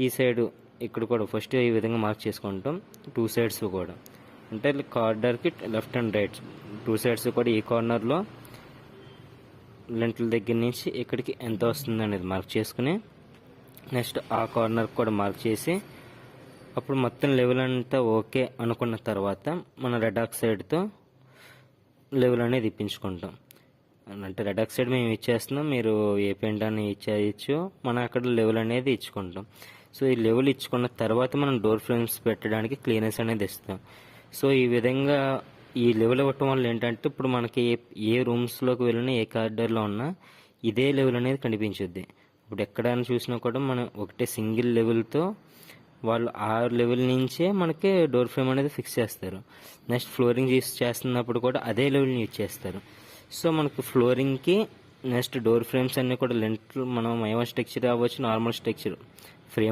ఈ సైడ్ ఇక్కడ కూడా ఫస్ట్ ఈ విధంగా మార్క్ చేసుకుంటాం. 2 సైడ్స్ కూడా అంటే కార్నర్కి లెఫ్ట్ అండ్ రైట్ 2 సైడ్స్ కూడా ఈ కార్నర్లో లెంట్ల దగ్గర నుంచి ఇక్కడికి ఎంత వస్తుంది అనేది మార్క్ చేసుకుని నెక్స్ట్ ఆ కార్నర్ కూడా మార్క్ చేసి అప్పుడు మొత్తం లెవెల్ అంతా ఓకే అనుకున్న తర్వాత మన రెడ్ ఆక్సైడ్తో లెవెల్ అనేది ఇప్పించుకుంటాం. అంటే రెడ్ ఆక్సైడ్ మేము ఇచ్చేస్తున్నాం, మీరు ఏ పెయింట్ అని ఇచ్చేయచ్చు, మనం అక్కడ లెవెల్ అనేది ఇచ్చుకుంటాం. సో ఈ లెవెల్ ఇచ్చుకున్న తర్వాత మనం డోర్ ఫ్రేమ్స్ పెట్టడానికి క్లీనెస్ అనేది ఇస్తాం. సో ఈ విధంగా ఈ లెవెల్ ఇవ్వటం వల్ల ఏంటంటే ఇప్పుడు మనకి ఏ రూమ్స్లోకి వెళ్ళినా ఏ కారిడార్లో ఉన్నా ఇదే లెవెల్ అనేది కనిపించుద్ది. ఇప్పుడు ఎక్కడైనా చూసినా కూడా మనం ఒకటే సింగిల్ లెవెల్తో వాళ్ళు ఆ లెవెల్ నుంచే మనకి డోర్ ఫ్రేమ్ అనేది ఫిక్స్ చేస్తారు. నెక్స్ట్ ఫ్లోరింగ్ చేస్తున్నప్పుడు కూడా అదే లెవెల్ని యూజ్ చేస్తారు. సో మనకు ఫ్లోరింగ్కి నెక్స్ట్ డోర్ ఫ్రేమ్స్ అన్నీ కూడా లెంట్లు మనం ఏమో స్ట్రక్చర్ అవ్వచ్చు, నార్మల్ స్ట్రక్చర్ ఫ్రేమ్